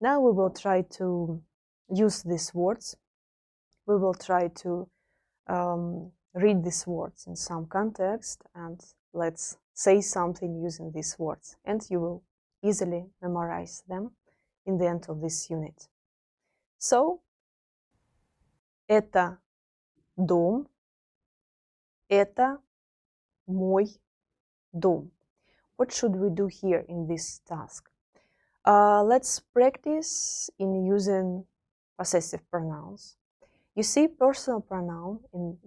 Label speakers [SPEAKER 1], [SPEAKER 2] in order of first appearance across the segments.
[SPEAKER 1] Now we will try to use these words. We will try to read these words in some context, and let's say something using these words, and you will easily memorize them in the end of this unit. So, это дом, это мой дом. What should we do here in this task? Let's practice in using possessive pronouns. You see personal pronoun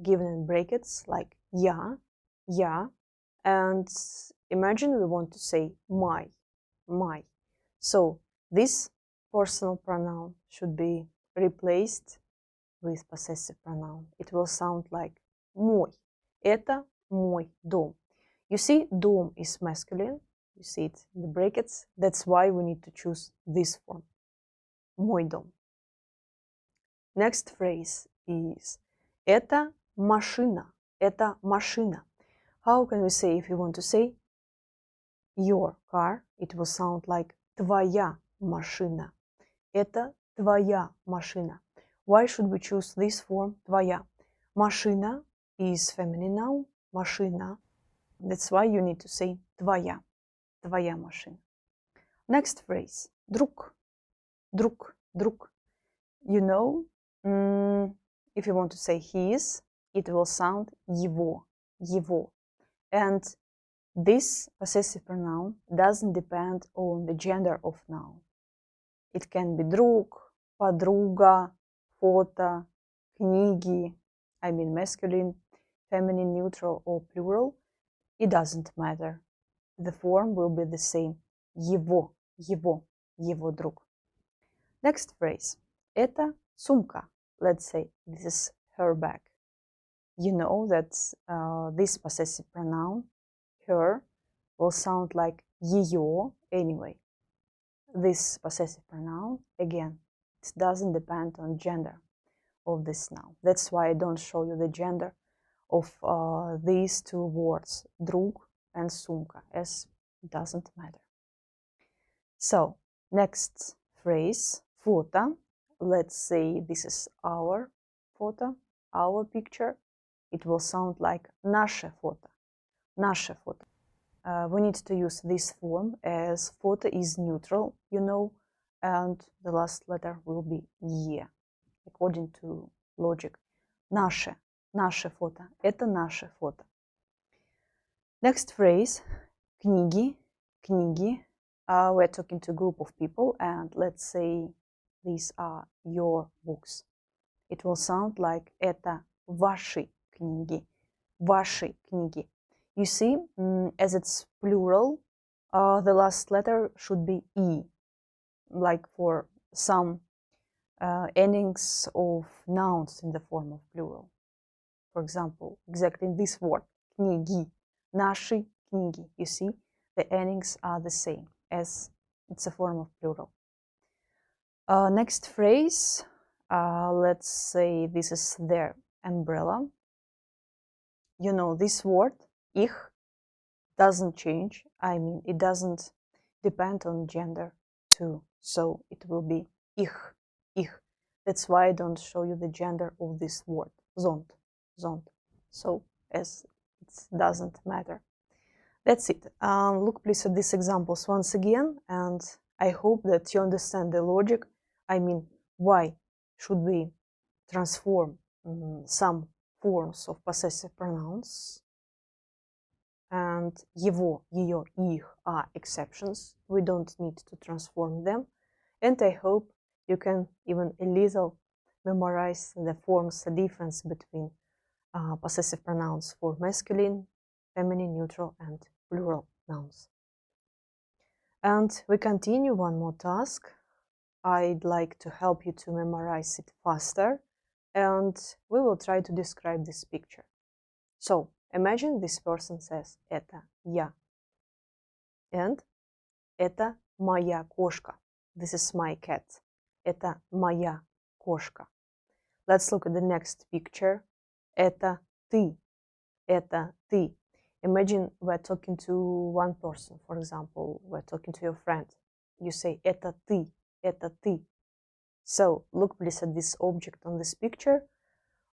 [SPEAKER 1] given in brackets like я, and imagine we want to say my. So this personal pronoun should be replaced with possessive pronoun. It will sound like мой. Это мой дом. You see, дом is masculine. You see it in the brackets. That's why we need to choose this form. Мой дом. Next phrase is это машина. Это машина. How can we say if you want to say your car? It will sound like твоя машина. Это твоя машина. Why should we choose this form, твоя? Машина is feminine noun, машина. That's why you need to say твоя, твоя машина. Next phrase, друг, друг, друг. You know, if you want to say his, it will sound его, его. And this possessive pronoun doesn't depend on the gender of noun. It can be друг, подруга, фото, книги, I mean masculine, feminine, neutral, or plural. It doesn't matter. The form will be the same. Его, его, его друг. Next phrase. Это сумка. Let's say this is her bag. You know that this possessive pronoun, her, will sound like ее anyway. This possessive pronoun, again, it doesn't depend on gender of this noun. That's why I don't show you the gender of these two words, друг and сумка, as it doesn't matter. So, next phrase, фото. Let's say this is our photo, our picture. It will sound like наше фото, наше фото. We need to use this form as photo is neutral, you know, and the last letter will be е, according to logic. Наше, наше фото. Это наше фото. Next phrase, книги, книги. We're talking to a group of people, and let's say these are your books. It will sound like это ваши книги, ваши книги. You see, as it's plural, the last letter should be e, like for some endings of nouns in the form of plural. For example, exactly in this word, книги, наши книги. You see, the endings are the same, as it's a form of plural. Next phrase, let's say this is their umbrella. You know, this word, их, doesn't change. I mean, it doesn't depend on gender too. So it will be их, их. That's why I don't show you the gender of this word, зонт, зонт. So, as it doesn't matter. That's it. Look please at these examples once again, and I hope that you understand the logic. I mean, why should we transform some forms of possessive pronouns, and его, ее, их are exceptions. We don't need to transform them, and I hope you can even a little memorize the forms, the difference between possessive pronouns for masculine, feminine, neutral, and plural nouns. And we continue one more task. I'd like to help you to memorize it faster, and we will try to describe this picture. So, imagine this person says это я, and это моя кошка. This is my cat. Это моя кошка. Let's look at the next picture. Это ты. Это ты. Imagine we're talking to one person. For example, we're talking to your friend. You say это ты. Это ты. So, look please at this object on this picture.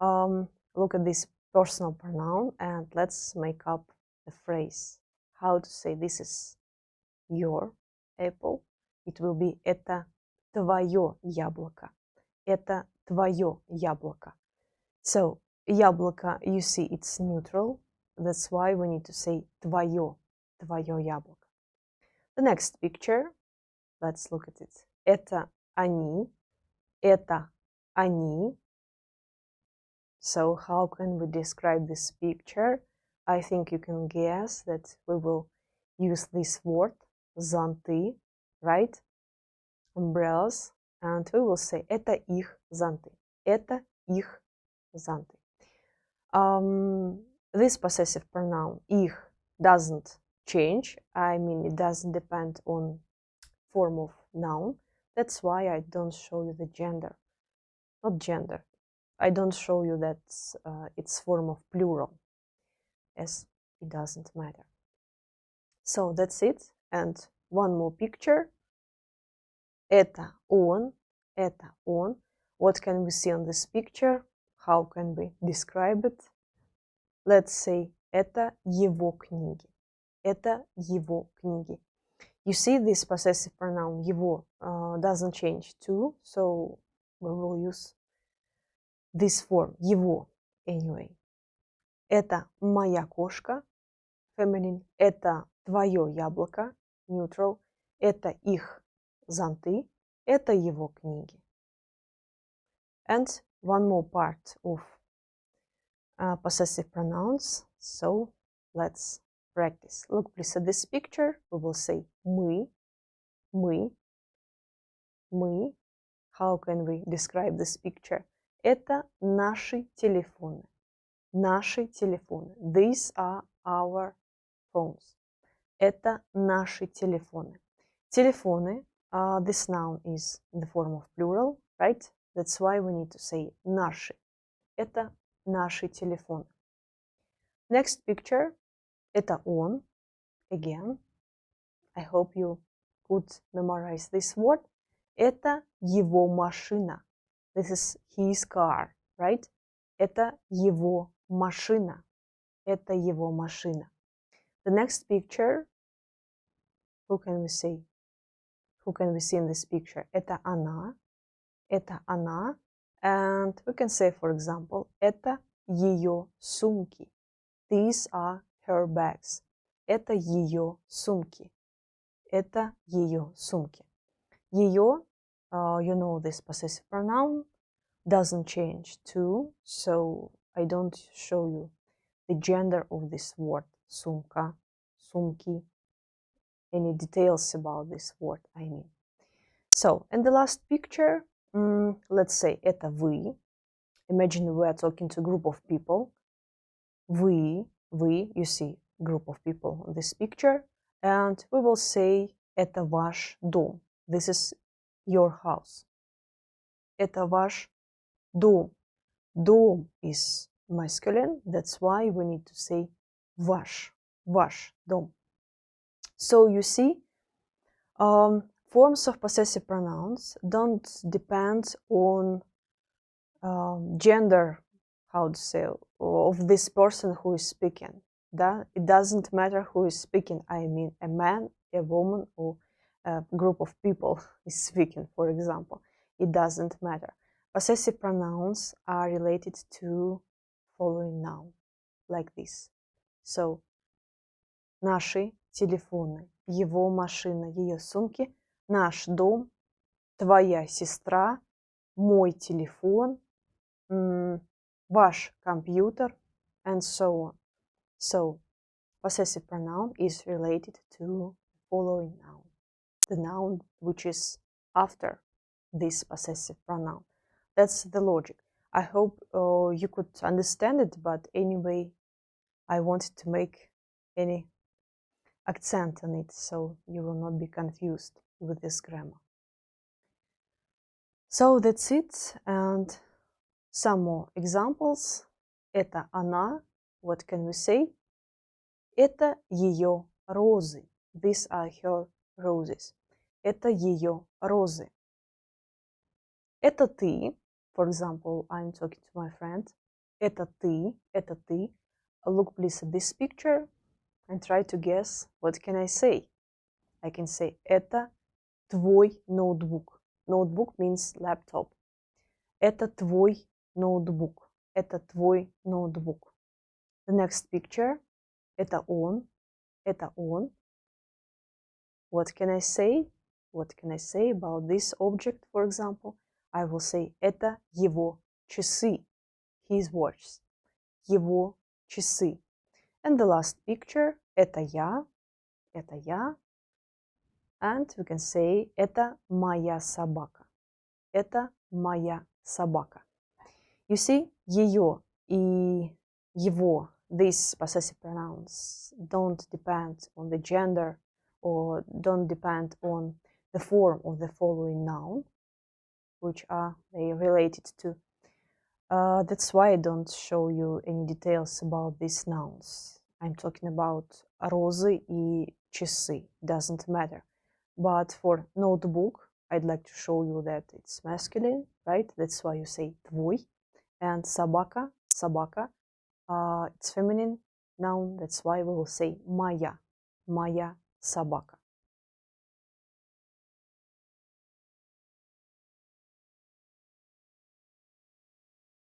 [SPEAKER 1] Look at this personal pronoun and let's make up the phrase. How to say this is your apple. It will be это твое яблоко. Это твое яблоко. So, яблоко, you see, it's neutral. That's why we need to say твое яблоко. The next picture, let's look at it. Это они. So how can we describe this picture? I think you can guess that we will use this word, зонты, right? Umbrellas. And we will say, это их зонты. Это их зонты. This possessive pronoun, их, doesn't change. I mean, it doesn't depend on form of noun. That's why I don't show you the gender. Not gender. I don't show you that it's form of plural, as it doesn't matter. So that's it. And one more picture. Это он. What can we see on this picture? How can we describe it? Let's say, это его книги. Это его книги. You see, this possessive pronoun его doesn't change too, so we will use this form, его, anyway. Это моя кошка, feminine. Это твое яблоко, neutral. Это их зонты. Это его книги. And one more part of possessive pronouns. So let's practice. Look please at this picture. We will say мы. How can we describe this picture? Это наши телефоны. Наши телефоны. These are our phones. Это наши телефоны. Телефоны, this noun is in the form of plural, right? That's why we need to say наши. Это наши телефоны. Next picture. Это он. Again. I hope you could memorize this word. Это его машина. This is his car, right? Это его машина. Это его машина. The next picture. Who can we see? Who can we see in this picture? Это она. Это она. And we can say, for example, это ее сумки. These are her bags. Это ее сумки. Это ее сумки. Ее, you know, this possessive pronoun doesn't change too, so I don't show you the gender of this word, сумка, сумки, any details about this word, I mean. So, and the last picture, let's say, это вы. Imagine we are talking to a group of people. Вы, you see, group of people on this picture, and we will say, это ваш дом. This is your house. Это ваш дом. Дом is masculine, that's why we need to say ваш дом. So you see, forms of possessive pronouns don't depend on gender, how to say, of this person who is speaking. It doesn't matter who is speaking. I mean, a man, a woman, or a group of people is speaking, for example. It doesn't matter. Possessive pronouns are related to following noun, like this. So, наши телефоны, его машина, ее сумки, наш дом, твоя сестра, мой телефон, ваш компьютер, and so on. So, possessive pronoun is related to following noun, the noun which is after this possessive pronoun. That's the logic. I hope you could understand it, but anyway, I wanted to make any accent on it, so you will not be confused with this grammar. So that's it, and some more examples. Это она. What can we say? Это ее розы. These are her roses. Это ее розы. Это ты. For example, I'm talking to my friend. Это ты, это ты. Look please at this picture and try to guess what can I say. I can say это твой ноутбук. Notebook means laptop. Это твой ноутбук. Это твой ноутбук. The next picture. Это он. Это он. What can I say? What can I say about this object, for example? I will say это его часы. His watch. Его часы. And the last picture. Это я. Это я. And we can say это моя собака. Это моя собака. You see, ее и его, these possessive pronouns don't depend on the gender or don't depend on the form of the following noun, which are they related to. That's why I don't show you any details about these nouns. I'm talking about розы и часы, doesn't matter. But for notebook, I'd like to show you that it's masculine, right? That's why you say твой. And собака, собака, it's feminine noun. That's why we will say моя, моя собака.